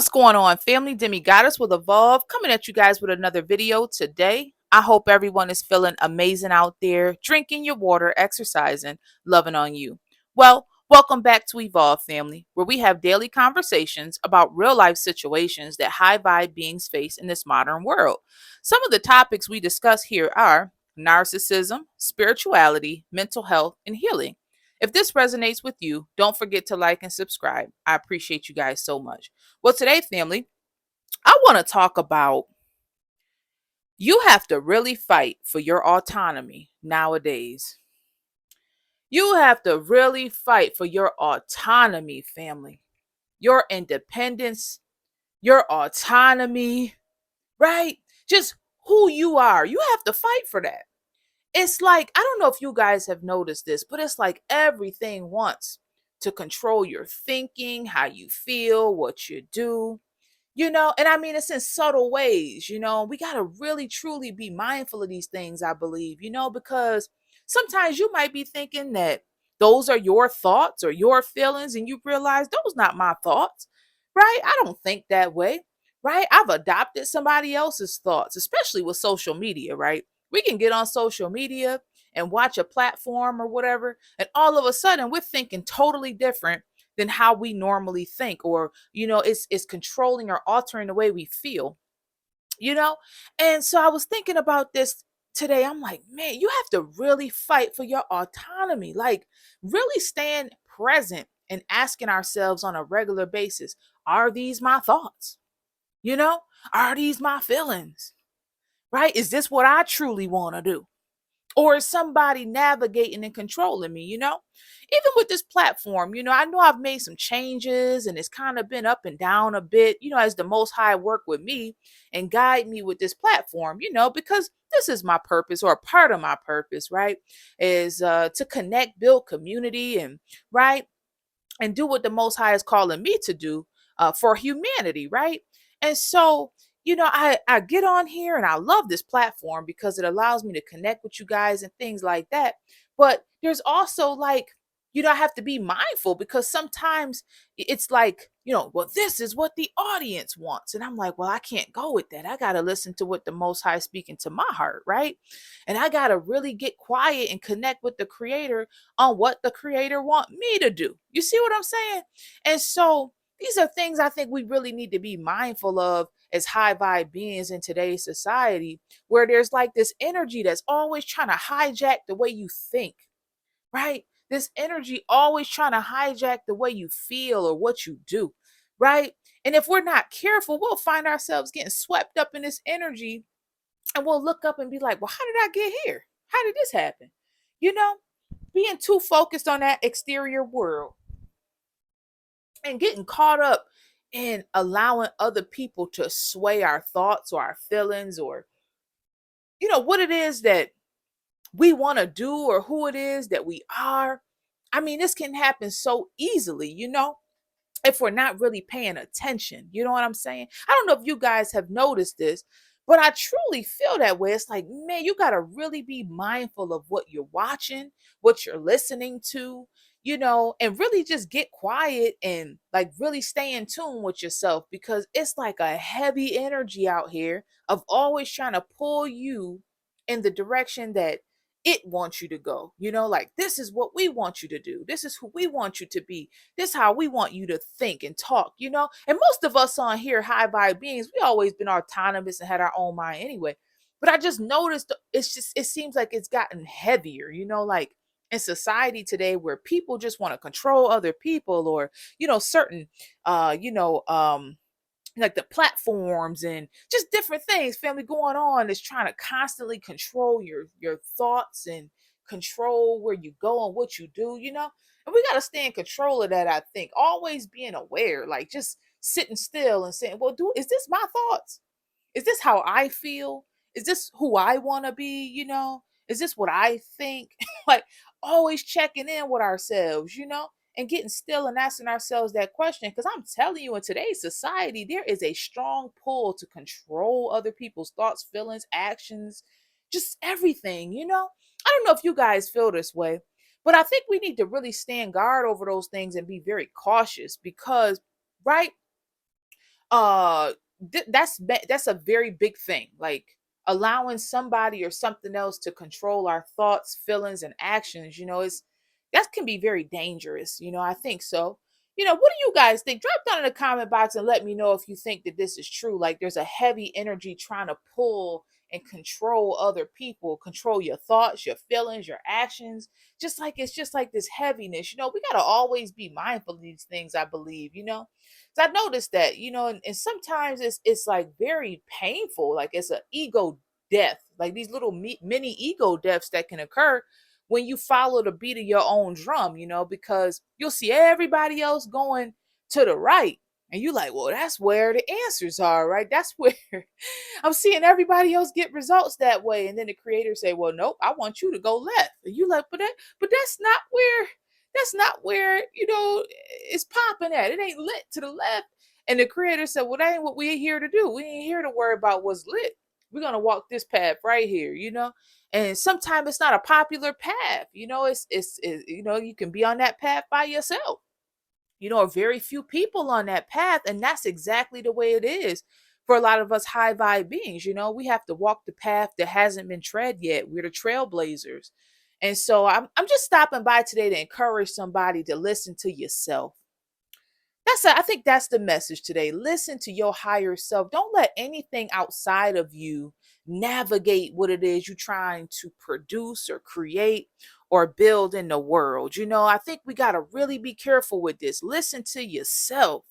What's going on, family? Demi Goddess will evolve coming at you guys with another video today. I hope everyone is feeling amazing out there, drinking your water, exercising, loving on you. Well, welcome back to Evolve, family, where we have daily conversations about real life situations that high vibe beings face in this modern world. Some of the topics we discuss here are narcissism, spirituality, mental health, and healing. If this resonates with you, don't forget to like and subscribe. I appreciate you guys so much. Well, today, family, I want to talk about you have to really fight for your autonomy nowadays. You have to really fight for your autonomy, family, your independence, your autonomy, right? Just who you are. You have to fight for that. It's like, I don't know if you guys have noticed this, but it's like everything wants to control your thinking, how you feel, what you do. And I mean, it's in subtle ways. We got to really truly be mindful of these things, I believe, because sometimes you might be thinking that those are your thoughts or your feelings, and you realize those not my thoughts, right? I don't think that way, right? I've adopted somebody else's thoughts, especially with social media, right? We can get on social media and watch a platform or whatever, and all of a sudden we're thinking totally different than how we normally think, or it's controlling or altering the way we feel you know and so I was thinking about this today. I'm like, man, you have to really fight for your autonomy, like really stand present and asking ourselves on a regular basis, are these my thoughts? you know are these my feelings? Right? Is this what I truly want to do? Or is somebody navigating and controlling me? Even with this platform, I know I've made some changes and it's kind of been up and down a bit, as the Most High work with me and guide me with this platform, because this is my purpose, or a part of my purpose, right? Is to connect, build community, and right, and do what the Most High is calling me to do for humanity, right? And so, I get on here and I love this platform because it allows me to connect with you guys and things like that. But there's also like, I have to be mindful because sometimes it's like, well, this is what the audience wants. And I'm like, well, I can't go with that. I got to listen to what the Most High is speaking to my heart, right? And I got to really get quiet and connect with the Creator on what the Creator want me to do. You see what I'm saying? And so these are things I think we really need to be mindful of as high vibe beings in today's society, where there's like this energy that's always trying to hijack the way you think, right? This energy always trying to hijack the way you feel or what you do, right? And if we're not careful, we'll find ourselves getting swept up in this energy, and we'll look up and be like, well, how did I get here? How did this happen? You know, Being too focused on that exterior world and getting caught up in allowing other people to sway our thoughts or our feelings, or what it is that we want to do or who it is that we are. I mean, this can happen so easily, if we're not really paying attention. You know what I'm saying? I don't know if you guys have noticed this, but I truly feel that way. It's like, man, you got to really be mindful of what you're watching, what you're listening to, and really just get quiet and like really stay in tune with yourself, because it's like a heavy energy out here of always trying to pull you in the direction that it wants you to go. Like, this is what we want you to do. This is who we want you to be. This is how we want you to think and talk. And most of us on here, high vibe beings, we always been autonomous and had our own mind anyway. But I just noticed it seems like it's gotten heavier, like in society today, where people just want to control other people, or, certain, like the platforms and just different things, family, going on, is trying to constantly control your thoughts and control where you go and what you do. And we got to stay in control of that. I think always being aware, like just sitting still and saying, well, is this my thoughts? Is this how I feel? Is this who I want to be? Is this what I think? Like, always checking in with ourselves, and getting still and asking ourselves that question. Because I'm telling you, in today's society, there is a strong pull to control other people's thoughts, feelings, actions, just everything. I don't know if you guys feel this way, but I think we need to really stand guard over those things and be very cautious because, right? That's a very big thing, like allowing somebody or something else to control our thoughts, feelings, and actions. It's that can be very dangerous. I think so. What do you guys think? Drop down in the comment box and let me know if you think that this is true. Like there's a heavy energy trying to pull and control other people, control your thoughts, your feelings, your actions. Just like it's just like this heaviness. We got to always be mindful of these things, I believe. So I noticed that, and sometimes it's like very painful. Like it's an ego death, like these little mini ego deaths that can occur when you follow the beat of your own drum, because you'll see everybody else going to the right. And you like, well, that's where the answers are, right? That's where I'm seeing everybody else get results that way. And then the creator say, well, nope, I want you to go left. And you like, but that's not where it's popping at. It ain't lit to the left. And the creator said, well, that ain't what we here to do. We ain't here to worry about what's lit. We're gonna walk this path right here. And sometimes it's not a popular path. You can be on that path by yourself. Very few people on that path, and that's exactly the way it is for a lot of us high vibe beings. We have to walk the path that hasn't been tread yet. We're the trailblazers. And so I'm just stopping by today to encourage somebody to listen to yourself. I think that's the message today. Listen to your higher self. Don't let anything outside of you navigate what it is you're trying to produce or create or build in the world. I think we got to really be careful with this. Listen to yourself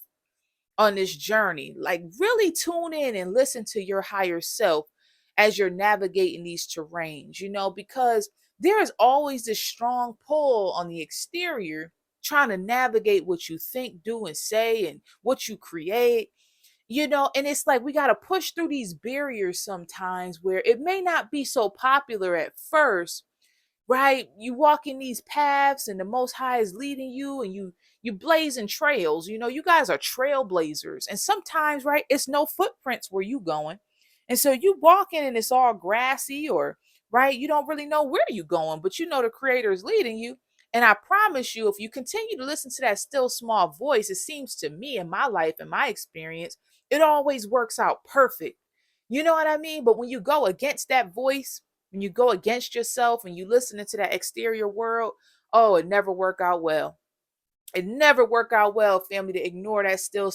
on this journey. Like, really tune in and listen to your higher self as you're navigating these terrains, because there is always this strong pull on the exterior trying to navigate what you think, do, and say, and what you create. And it's like we got to push through these barriers sometimes where it may not be so popular at first, right? You walk in these paths and the Most High is leading you, and you blazing trails. You guys are trailblazers, and sometimes, right, it's no footprints where you going. And so you walk in and it's all grassy, or right, you don't really know where you going, but the creator is leading you. And I promise you, if you continue to listen to that still small voice, it seems to me in my life and my experience, it always works out perfect. You know what I mean? But when you go against that voice, when you go against yourself and you listen into that exterior world, oh, it never work out well. It never work out well, family, to ignore that still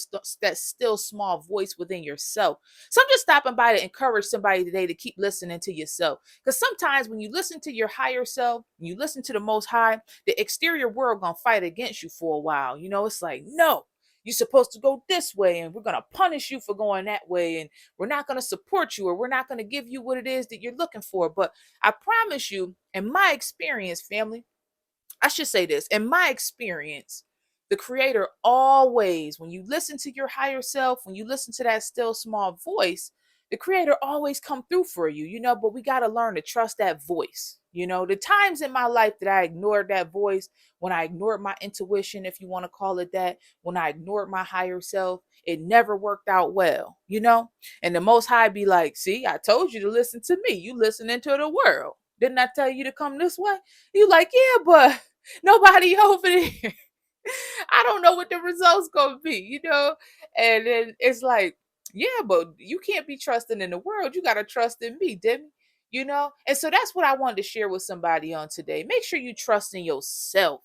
small voice within yourself. So I'm just stopping by to encourage somebody today to keep listening to yourself, because sometimes when you listen to your higher self, you listen to the Most High, the exterior world gonna fight against you for a while. It's like, no, you're supposed to go this way, and we're gonna punish you for going that way, and we're not gonna support you, or we're not gonna give you what it is that you're looking for. But I promise you, in my experience, family, I should say this, in my experience, the creator always, when you listen to your higher self, when you listen to that still small voice, the creator always come through for you, but we got to learn to trust that voice. The times in my life that I ignored that voice, when I ignored my intuition, if you want to call it that, when I ignored my higher self, it never worked out well. And the Most High be like, see, I told you to listen to me. You listening to the world. Didn't I tell you to come this way? You like, yeah, but nobody over there. I don't know what the results gonna be. And then it's like, yeah, but you can't be trusting in the world. You gotta trust in me, Demi. And so that's what I wanted to share with somebody on today. Make sure you trust in yourself.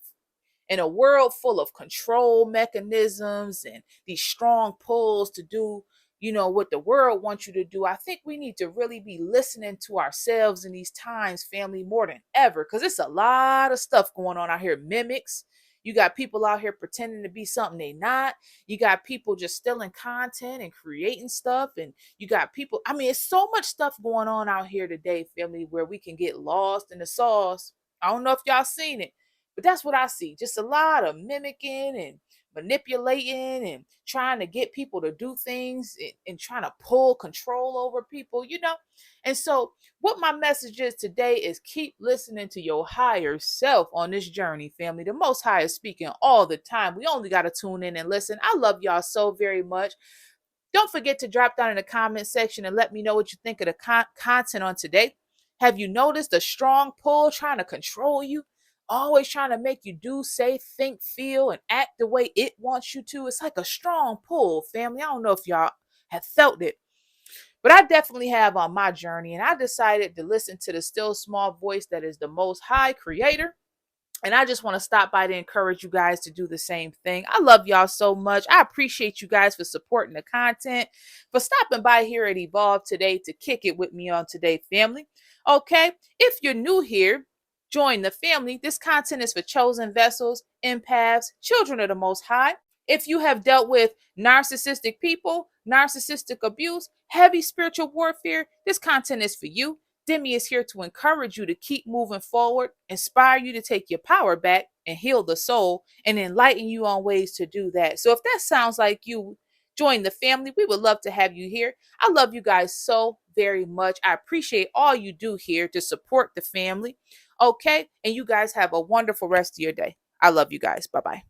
In a world full of control mechanisms and these strong pulls to do what the world wants you to do, I think we need to really be listening to ourselves in these times, family, more than ever, because it's a lot of stuff going on out here. Mimics. You got people out here pretending to be something they not. You got people just stealing content and creating stuff. And you got people, I mean, it's so much stuff going on out here today, family, where we can get lost in the sauce. I don't know if y'all seen it, but that's what I see. Just a lot of mimicking and manipulating and trying to get people to do things, and trying to pull control over people. And so what my message is today is keep listening to your higher self on this journey, family. The Most High is speaking all the time. We only got to tune in and listen. I love y'all so very much. Don't forget to drop down in the comment section and let me know what you think of the content on today. Have you noticed a strong pull trying to control you? always trying to make you do, say, think, feel, and act the way it wants you to. It's like a strong pull, family. I don't know if y'all have felt it, but I definitely have on my journey. And I decided to listen to the still small voice that is the most high creator. And I just want to stop by to encourage you guys to do the same thing. I love y'all so much. I appreciate you guys for supporting the content, for stopping by here at Evolve today to kick it with me on today, family. Okay, if you're new here, join the family. This content is for chosen vessels, empaths, children of the Most High. If you have dealt with narcissistic people, narcissistic abuse, heavy spiritual warfare, this content is for you. Demi is here to encourage you to keep moving forward, inspire you to take your power back and heal the soul, and enlighten you on ways to do that. So if that sounds like you, join the family. We would love to have you here. I love you guys so very much. I appreciate all you do here to support the family. Okay. And you guys have a wonderful rest of your day. I love you guys. Bye bye.